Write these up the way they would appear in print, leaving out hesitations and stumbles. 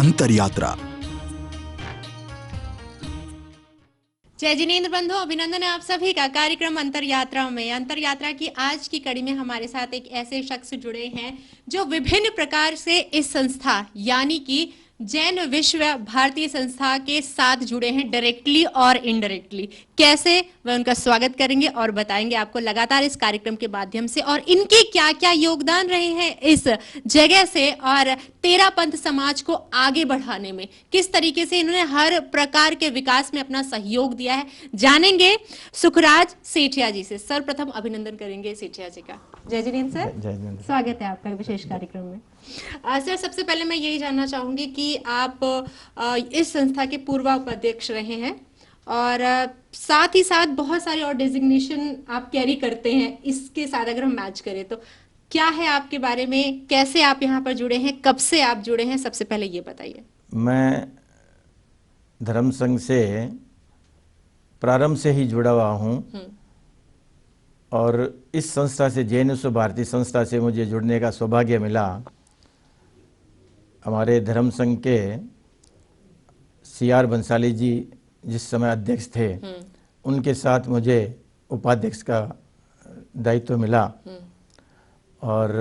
अंतर यात्रा। जय जिनेंद्र बंधु, अभिनंदन है आप सभी का कार्यक्रम अंतर यात्रा में। अंतर यात्रा की आज की कड़ी में हमारे साथ एक ऐसे शख्स जुड़े हैं जो विभिन्न प्रकार से इस संस्था यानी कि जैन विश्व भारती संस्था के साथ जुड़े हैं, डायरेक्टली और इनडायरेक्टली। कैसे, वह उनका स्वागत करेंगे और बताएंगे आपको लगातार इस कार्यक्रम के माध्यम से, और इनके क्या क्या योगदान रहे हैं इस जगह से और तेरा पंथ समाज को आगे बढ़ाने में, किस तरीके से इन्होंने हर प्रकार के विकास में अपना सहयोग दिया है, जानेंगे सुखराज सेठिया जी से। सर्वप्रथम अभिनंदन करेंगे सेठिया जी का। जय जिनेंद्र सर, जय जिनेंद्र। स्वागत है आपका विशेष कार्यक्रम में। सर, सबसे पहले मैं यही जानना चाहूंगी कि आप इस संस्था के पूर्व उपाध्यक्ष रहे हैं और साथ ही साथ बहुत सारे और डेजिग्नेशन आप कैरी करते हैं। इसके साथ अगर हम मैच करें तो क्या है आपके बारे में, कैसे आप यहाँ पर जुड़े हैं, कब से आप जुड़े हैं, सबसे पहले ये बताइए। मैं धर्म संघ से प्रारंभ से ही जुड़ा हुआ हूँ और इस संस्था से, जैन विश्व भारती संस्था से मुझे जुड़ने का सौभाग्य मिला। हमारे धर्म संघ के CR बंसाली जी जिस समय अध्यक्ष थे, उनके साथ मुझे उपाध्यक्ष का दायित्व मिला और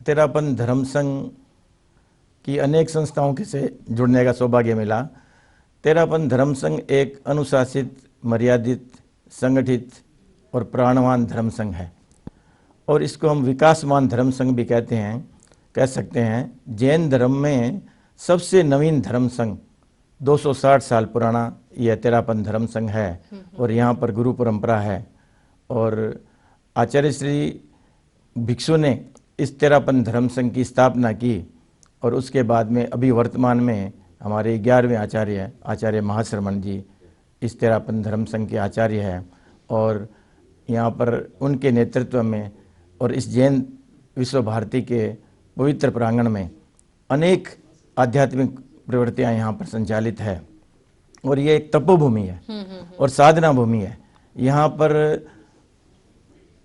तेरा पंथ धर्म संघ की अनेक संस्थाओं के से जुड़ने का सौभाग्य मिला। तेरा पंथ धर्म संघ एक अनुशासित, मर्यादित, संगठित और प्राणवान धर्म संघ है और इसको हम विकासमान धर्म संघ भी कह सकते हैं। जैन धर्म में सबसे नवीन धर्म संघ 260 साल पुराना यह तेरा पंथ धर्म संघ है और यहाँ पर गुरु परंपरा है और आचार्य श्री भिक्षु ने इस तेरा पंथ धर्म संघ की स्थापना की और उसके बाद में अभी वर्तमान में हमारे 11वें आचार्य महाश्रमण जी इस तेरा पंथ धर्म संघ के आचार्य हैं और यहाँ पर उनके नेतृत्व में और इस जैन विश्व भारती के पवित्र प्रांगण में अनेक आध्यात्मिक प्रवृत्तियाँ यहाँ पर संचालित है और ये एक तपोभूमि है और साधना भूमि है। यहाँ पर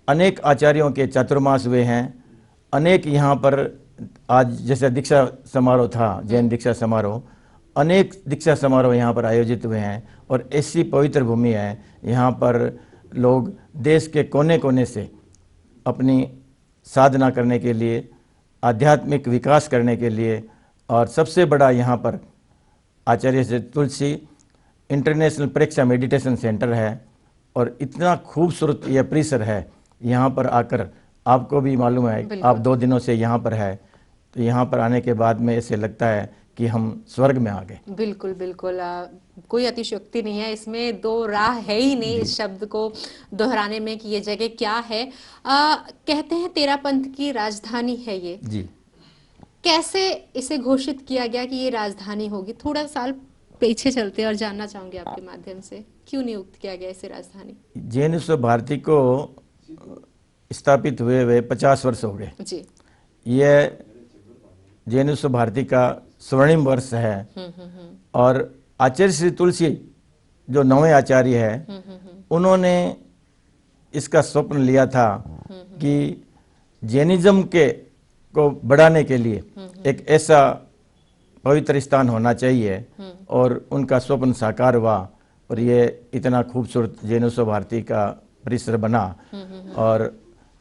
अनेक आचार्यों के चातुर्मास हुए हैं। अनेक यहाँ पर आज जैसे दीक्षा समारोह था, जैन दीक्षा समारोह, अनेक दीक्षा समारोह यहाँ पर आयोजित हुए हैं और ऐसी पवित्र भूमि है। यहाँ पर लोग देश के कोने कोने से अपनी साधना करने के लिए, आध्यात्मिक विकास करने के लिए, और सबसे बड़ा यहाँ पर आचार्य श्री तुलसी इंटरनेशनल परीक्षा मेडिटेशन सेंटर है और इतना खूबसूरत यह परिसर है। यहाँ पर आकर आपको भी मालूम है, आप 2 दिनों से यहाँ पर है, तो यहाँ पर आने के बाद में ऐसे लगता है कि हम स्वर्ग में आ गए। बिल्कुल बिल्कुल, कोई अतिशयोक्ति नहीं है इसमें, 2 राह है ही नहीं इस शब्द को दोहराने में कि ये जगह क्या है। कहते हैं तेरा पंथ की राजधानी है ये जी। कैसे इसे घोषित किया गया कि ये राजधानी होगी? थोड़ा साल पीछे चलते हैं और जानना चाहूंगे आपके माध्यम से, क्यों नियुक्त किया गया इसे राजधानी? जैन विश्व भारती को स्थापित हुए 50 वर्ष हो गए जी। यह जैन विश्व भारती का स्वर्णिम वर्ष है और आचार्य श्री तुलसी जो 9वें आचार्य है, उन्होंने इसका स्वप्न लिया था कि जैनिज्म को बढ़ाने के लिए एक ऐसा पवित्र स्थान होना चाहिए और उनका स्वप्न साकार हुआ और ये इतना खूबसूरत जैन विश्व भारती का परिसर बना और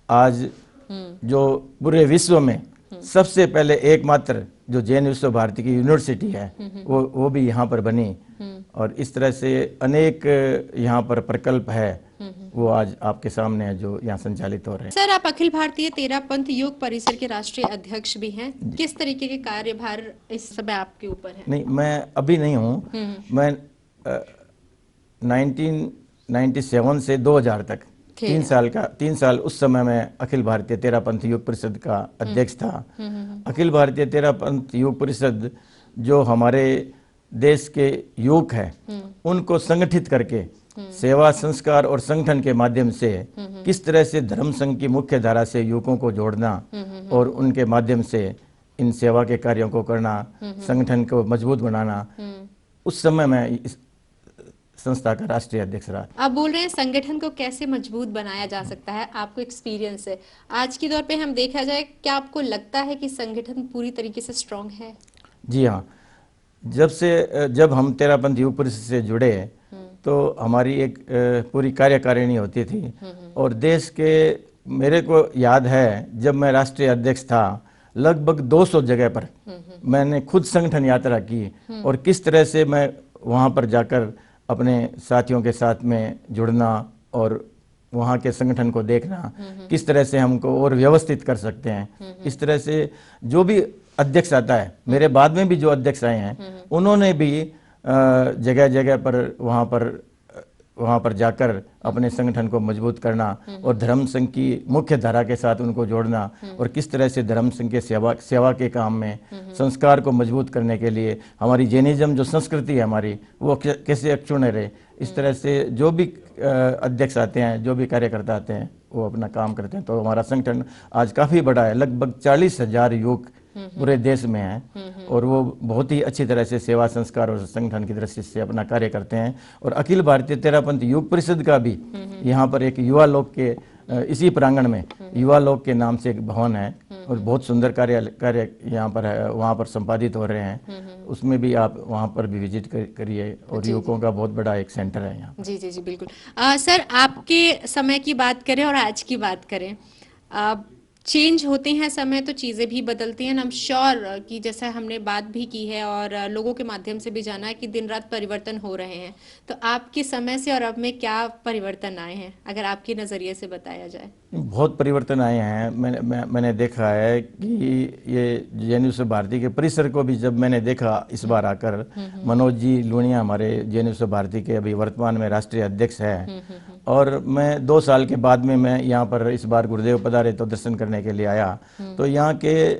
आज जो पूरे विश्व में सबसे पहले एकमात्र जो जैन विश्व भारती की यूनिवर्सिटी है वो भी यहाँ पर बनी और इस तरह से अनेक यहाँ पर प्रकल्प है, वो आज आपके सामने है जो यहाँ संचालित हो रहे हैं। सर, आप अखिल भारतीय तेरा पंथ योग परिसर के राष्ट्रीय अध्यक्ष भी हैं, किस तरीके के कार्यभार इस समय आपके ऊपर है? नहीं, मैं अभी नहीं हूँ, मैं 1997 से 2000 तक 3 साल उस समय मैं अखिल भारतीय तेरा पंथ योग परिषद का अध्यक्ष था। अखिल भारतीय तेरा पंथ योग परिषद जो हमारे देश के युवक है उनको संगठित करके सेवा, संस्कार और संगठन के माध्यम से किस तरह से धर्म संघ की मुख्य धारा से युवकों को जोड़ना और उनके माध्यम से इन सेवा के कार्यों को करना, संगठन को मजबूत बनाना, उस समय मैं इस संस्था का राष्ट्रीय अध्यक्ष रहा। आप बोल रहे हैं संगठन को कैसे मजबूत बनाया जा सकता है, आपको एक्सपीरियंस है, आज के दौर पे हम देखा जाए, क्या आपको लगता है कि संगठन पूरी तरीके से स्ट्रांग है? जी हाँ, जब हम तेरापंथ युग परिषद से जुड़े तो हमारी एक पूरी कार्यकारिणी होती थी और देश के, मेरे को याद है जब मैं राष्ट्रीय अध्यक्ष था, लगभग 200 जगह पर मैंने खुद संगठन यात्रा की और किस तरह से मैं वहाँ पर जाकर अपने साथियों के साथ में जुड़ना और वहाँ के संगठन को देखना, किस तरह से हमको और व्यवस्थित कर सकते हैं। इस तरह से जो भी अध्यक्ष आता है, मेरे बाद में भी जो अध्यक्ष आए हैं, उन्होंने भी जगह जगह पर वहाँ पर जाकर अपने संगठन को मजबूत करना और धर्म संघ की मुख्य धारा के साथ उनको जोड़ना और किस तरह से धर्म संघ के सेवा के काम में संस्कार को मजबूत करने के लिए हमारी जैनिज्म जो संस्कृति है हमारी, वो कैसे अक्षुण्ण रहे, इस तरह से जो भी अध्यक्ष आते हैं, जो भी कार्यकर्ता आते हैं, वो अपना काम करते हैं। तो हमारा संगठन आज काफ़ी बड़ा है, लगभग 40,000 युवक पूरे देश में हैं और वो बहुत ही अच्छी तरह से सेवा संस्कार और संगठन की दृष्टि से अपना कार्य करते हैं। और अखिल भारतीय तेरापंथ युग परिषद का भी यहाँ पर एक युवा लोक के इसी प्रांगण में युवा लोक के नाम से एक भवन है और बहुत सुंदर कार्य यहाँ पर है, वहाँ पर संपादित हो रहे हैं। उसमें भी आप वहाँ पर भी विजिट करिए और युवकों का बहुत बड़ा एक सेंटर है यहाँ। जी जी जी बिल्कुल। सर, आपके समय की बात करें और आज की बात करें, चेंज होते हैं समय तो चीज़ें भी बदलती हैं। आई एम श्योर कि जैसा हमने बात भी की है और लोगों के माध्यम से भी जाना है कि दिन रात परिवर्तन हो रहे हैं, तो आपके समय से और अब में क्या परिवर्तन आए हैं, अगर आपके नज़रिए से बताया जाए? बहुत परिवर्तन आए हैं। मैंने देखा है कि ये जेएनयू भारती के परिसर को भी जब मैंने देखा इस बार आकर, मनोज जी लूणिया हमारे जेएनयू भारती के अभी वर्तमान में राष्ट्रीय अध्यक्ष है और मैं 2 साल के बाद में मैं यहाँ पर इस बार गुरुदेव पधारे तो दर्शन करने के लिए आया, तो यहाँ के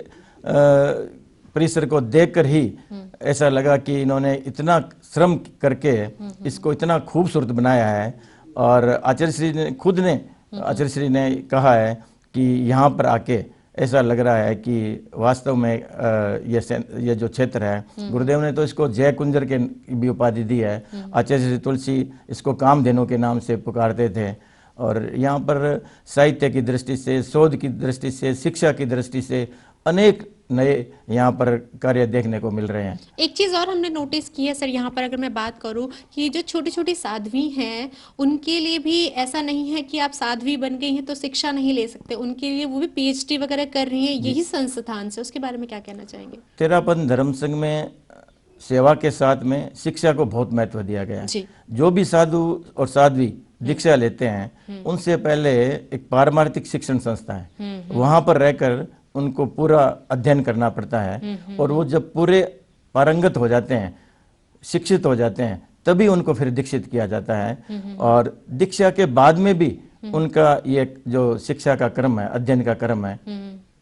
परिसर को देखकर ही ऐसा लगा कि इन्होंने इतना श्रम करके इसको इतना खूबसूरत बनाया है। और आचार्य श्री ने कहा है कि यहाँ पर आके ऐसा लग रहा है कि वास्तव में ये जो क्षेत्र है, गुरुदेव ने तो इसको जय कुंजर के भी उपाधि दी है। आचार्य श्री तुलसी इसको कामधेनु के नाम से पुकारते थे और यहाँ पर साहित्य की दृष्टि से, शोध की दृष्टि से, शिक्षा की दृष्टि से अनेक नए यहाँ पर कार्य देखने को मिल रहे हैं। एक चीज़ और हमने नोटिस की है सर, यहाँ पर अगर मैं बात करूँ कि जो छोटी छोटी साध्वी हैं उनके लिए भी ऐसा नहीं है कि आप साध्वी बन गई हैं तो शिक्षा नहीं ले सकते, उनके लिए वो भी पीएचडी वगैरह कर रही हैं यही संस्थान से, उसके बारे में क्या कहना चाहेंगे? तेरापंथ धर्म संघ में सेवा के साथ में शिक्षा को बहुत महत्व दिया गया है। जो भी साधु और साध्वी दीक्षा लेते हैं उनसे पहले एक पारमार्थिक शिक्षण संस्था है, वहां पर रहकर उनको पूरा अध्ययन करना पड़ता है और वो जब पूरे पारंगत हो जाते हैं, शिक्षित हो जाते हैं, तभी उनको फिर दीक्षित किया जाता है। और दीक्षा के बाद में भी उनका ये जो शिक्षा का क्रम है, अध्ययन का क्रम है,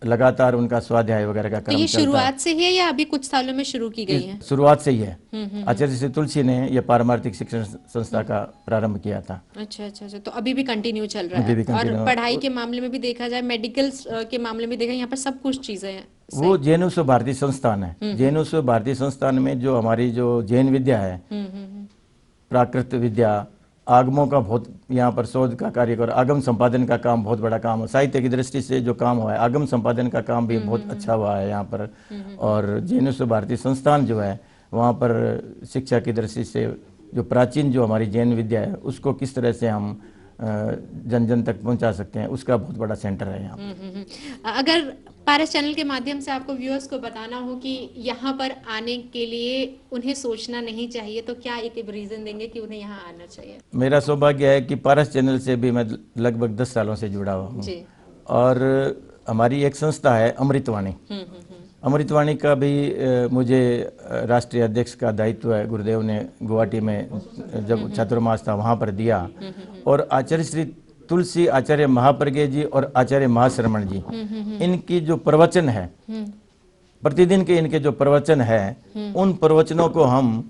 लगातार उनका स्वाध्याय वगैरह का क्रम तो ये शुरुआत से है या अभी कुछ सालों में शुरू की गई है? शुरुआत से ही है। आचार्य श्री तुलसी ने यह पारमार्थिक शिक्षण संस्था का प्रारंभ किया था। अच्छा अच्छा अच्छा, तो अभी भी कंटिन्यू चल रहा है। और पढ़ाई के मामले में भी देखा जाए, मेडिकल के मामले में देखा, यहाँ पर सब कुछ चीजें हैं। वो जेएनयू भारती संस्थान है। जेएनयू भारती संस्थान में जो हमारी जो जैन विद्या है, प्राकृत विद्या, आगमों का बहुत यहाँ पर शोध का कार्य और आगम संपादन का काम बहुत बड़ा काम है। साहित्य की दृष्टि से जो काम हुआ है, आगम संपादन का काम भी बहुत अच्छा हुआ है यहाँ पर। और जेएनयू भारती संस्थान जो है वहाँ पर शिक्षा की दृष्टि से जो प्राचीन जो हमारी जैन विद्या है उसको किस तरह से हम जन जन तक पहुँचा सकते हैं, उसका बहुत बड़ा सेंटर है यहाँ। अगर पारस चैनल के माध्यम से आपको व्यूअर्स को बताना हो कि यहाँ पर आने के लिए उन्हें सोचना नहीं चाहिए, तो क्या एक रीजन देंगे कि उन्हें यहाँ आना चाहिए? मेरा सौभाग्य है कि पारस चैनल से भी मैं लगभग 10 सालों से जुड़ा हुआ हूँ और हमारी एक संस्था है अमृतवाणी। अमृतवाणी का भी मुझे राष्ट्रीय अध्यक्ष का दायित्व है, गुरुदेव ने गुवाहाटी में जब चातुर्मास था वहाँ पर दिया। और आचार्य श्री तुलसी, आचार्य महाप्रज्ञ जी और आचार्य महाश्रमण जी, इनकी जो प्रवचन है, प्रतिदिन के इनके जो प्रवचन है, उन प्रवचनों को हम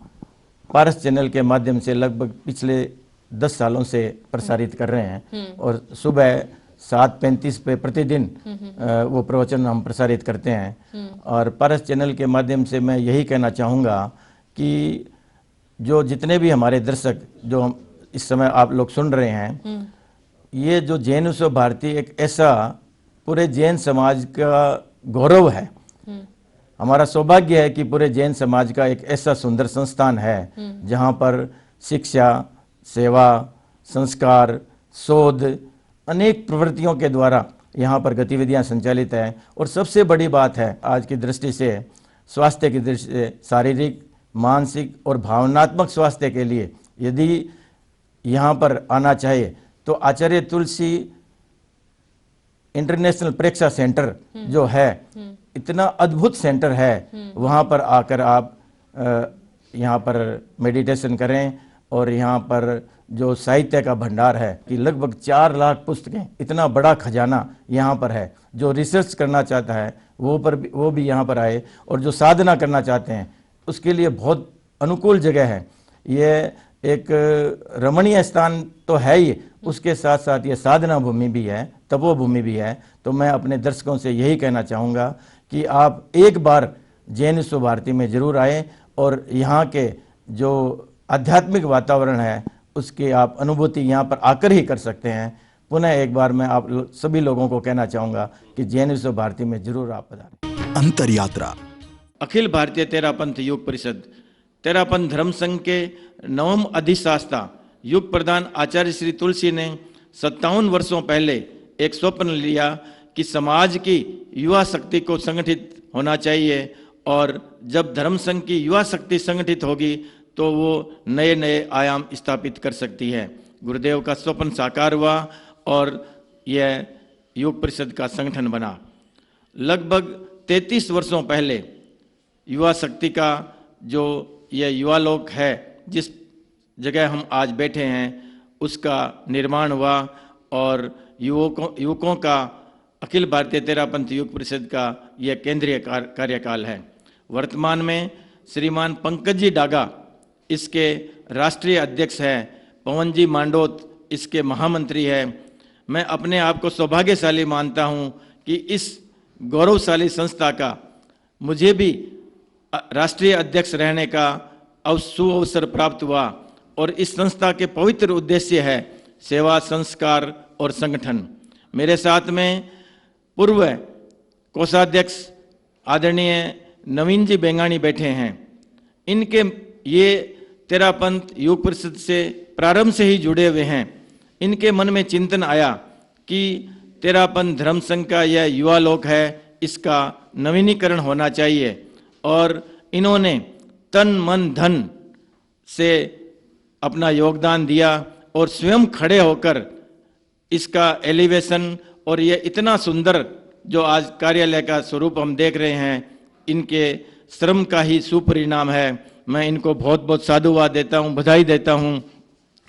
पारस चैनल के माध्यम से लगभग पिछले 10 सालों से प्रसारित कर रहे हैं। और सुबह 7:35 पे प्रतिदिन वो प्रवचन हम प्रसारित करते हैं। और पारस चैनल के माध्यम से मैं यही कहना चाहूँगा कि जो जितने भी हमारे दर्शक जो हम इस समय आप लोग सुन रहे हैं, ये जो जेएनयू भारती एक ऐसा पूरे जैन समाज का गौरव है। हमारा सौभाग्य है कि पूरे जैन समाज का एक ऐसा सुंदर संस्थान है जहाँ पर शिक्षा, सेवा, संस्कार, शोध, अनेक प्रवृत्तियों के द्वारा यहाँ पर गतिविधियाँ संचालित हैं। और सबसे बड़ी बात है आज की दृष्टि से, स्वास्थ्य की दृष्टि से, शारीरिक, मानसिक और भावनात्मक स्वास्थ्य के लिए यदि यहाँ पर आना चाहे तो आचार्य तुलसी इंटरनेशनल परीक्षा सेंटर जो है, इतना अद्भुत सेंटर है, वहाँ पर आकर आप यहाँ पर मेडिटेशन करें। और यहाँ पर जो साहित्य का भंडार है कि लगभग 4 लाख पुस्तकें, इतना बड़ा खजाना यहाँ पर है। जो रिसर्च करना चाहता है वो भी यहाँ पर आए, और जो साधना करना चाहते हैं उसके लिए बहुत अनुकूल जगह है। ये एक रमणीय स्थान तो है ही, उसके साथ साथ ये साधना भूमि भी है, तपोभूमि भी है। तो मैं अपने दर्शकों से यही कहना चाहूँगा कि आप एक बार जैन विश्व भारती में जरूर आए और यहाँ के जो आध्यात्मिक वातावरण है उसकी आप अनुभूति यहाँ पर आकर ही कर सकते हैं। पुनः एक बार मैं आप सभी लोगों को कहना चाहूँगा कि जैन विश्व भारती में जरूर आप पधारें। अंतर यात्रा। अखिल भारतीय तेरापंथ योग परिषद तेरापंथ धर्म संघ के 9वें अधिशास्ता युग प्रधान आचार्य श्री तुलसी ने 57 वर्षों पहले एक स्वप्न लिया कि समाज की युवा शक्ति को संगठित होना चाहिए, और जब धर्म संघ की युवा शक्ति संगठित होगी तो वो नए नए आयाम स्थापित कर सकती है। गुरुदेव का स्वप्न साकार हुआ और यह योग परिषद का संगठन बना। लगभग 33 वर्षों पहले युवा शक्ति का जो यह युवा लोक है, जिस जगह हम आज बैठे हैं, उसका निर्माण हुआ और युवकों का अखिल भारतीय तेरापंथ योग परिषद का यह केंद्रीय कार्यकाल है। वर्तमान में श्रीमान पंकज जी डागा इसके राष्ट्रीय अध्यक्ष हैं, पवन जी मांडोत इसके महामंत्री हैं। मैं अपने आप को सौभाग्यशाली मानता हूं कि इस गौरवशाली संस्था का मुझे भी राष्ट्रीय अध्यक्ष रहने का सुअवसर प्राप्त हुआ, और इस संस्था के पवित्र उद्देश्य है सेवा, संस्कार और संगठन। मेरे साथ में पूर्व कोषाध्यक्ष आदरणीय नवीन जी बेंगानी बैठे हैं। इनके ये तेरापंथ योग परिषद से प्रारंभ से ही जुड़े हुए हैं। इनके मन में चिंतन आया कि तेरापंथ धर्म संघ का यह युवा लोक है, इसका नवीनीकरण होना चाहिए, और इन्होंने तन मन धन से अपना योगदान दिया और स्वयं खड़े होकर इसका एलिवेशन और ये इतना सुंदर जो आज कार्यालय का स्वरूप हम देख रहे हैं, इनके श्रम का ही सुपरिणाम है। मैं इनको बहुत बहुत साधुवाद देता हूँ, बधाई देता हूँ।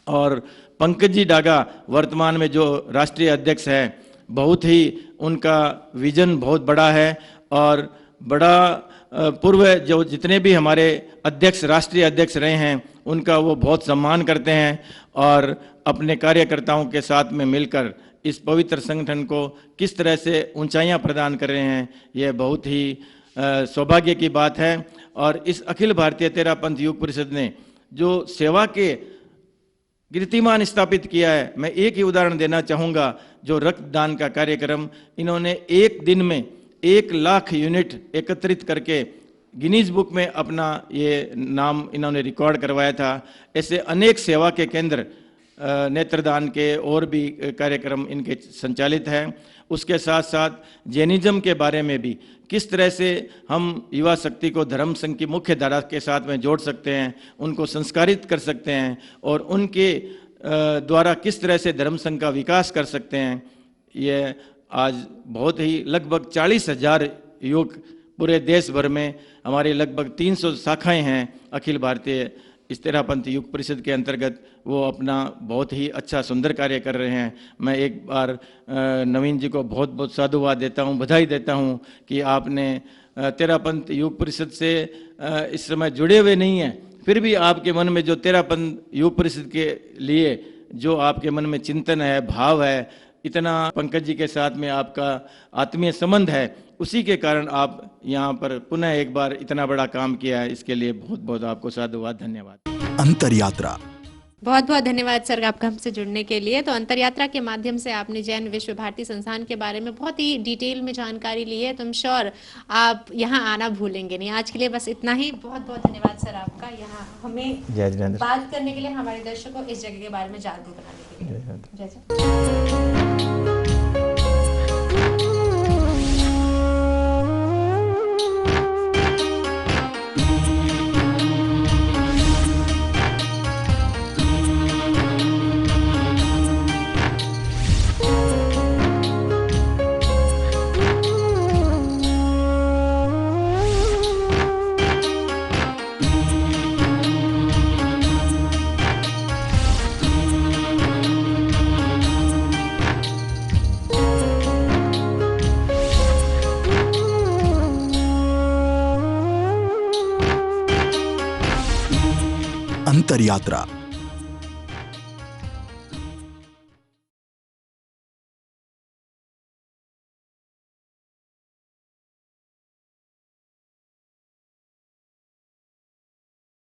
और पंकज जी डागा वर्तमान में जो राष्ट्रीय अध्यक्ष हैं, बहुत ही उनका विजन बहुत बड़ा है, और बड़ा पूर्व जो जितने भी हमारे अध्यक्ष, राष्ट्रीय अध्यक्ष रहे हैं, उनका वो बहुत सम्मान करते हैं और अपने कार्यकर्ताओं के साथ में मिलकर इस पवित्र संगठन को किस तरह से ऊंचाइयां प्रदान कर रहे हैं, यह बहुत ही सौभाग्य की बात है। और इस अखिल भारतीय तेरापंथ योग परिषद ने जो सेवा के कीर्तिमान स्थापित किया है, मैं एक ही उदाहरण देना चाहूँगा। जो रक्तदान का कार्यक्रम इन्होंने एक दिन में 1 लाख यूनिट एकत्रित करके गिनीज बुक में अपना ये नाम इन्होंने रिकॉर्ड करवाया था। ऐसे अनेक सेवा के केंद्र, नेत्रदान के और भी कार्यक्रम इनके संचालित हैं। उसके साथ साथ जैनिज्म के बारे में भी किस तरह से हम युवा शक्ति को धर्म संघ की मुख्य धारा के साथ में जोड़ सकते हैं, उनको संस्कारित कर सकते हैं, और उनके द्वारा किस तरह से धर्म संघ का विकास कर सकते हैं। ये आज बहुत ही लगभग 40,000 युवक पूरे देश भर में, हमारी लगभग 300 शाखाएं हैं अखिल भारतीय इस तेरापंथ योग परिषद के अंतर्गत, वो अपना बहुत ही अच्छा सुंदर कार्य कर रहे हैं। मैं एक बार नवीन जी को बहुत बहुत साधुवाद देता हूँ, बधाई देता हूँ कि आपने तेरापंथ योग परिषद से इस समय जुड़े हुए नहीं हैं, फिर भी आपके मन में जो तेरापंथ योग परिषद के लिए जो आपके मन में चिंतन है, भाव है, इतना पंकज जी के साथ में आपका आत्मीय संबंध है, उसी के कारण आप यहाँ पर पुनः एक बार इतना बड़ा काम किया है। इसके लिए बहुत बहुत आपको साधुवाद, धन्यवाद। अंतर यात्रा। बहुत बहुत धन्यवाद सर आपका हमसे जुड़ने के लिए। तो अंतर यात्रा के माध्यम से आपने जैन विश्व भारती संस्थान के बारे में बहुत ही डिटेल में जानकारी ली है, तो I'm श्योर आप यहाँ आना भूलेंगे नहीं। आज के लिए बस इतना ही। बहुत बहुत धन्यवाद सर आपका यहाँ हमें जय जिनेंद्र। बात करने के लिए, हमारे दर्शकों को इस जगह के बारे में जागरूक बनाने के लिए। जय जिनेंद्र। जय जय। अंतर यात्रा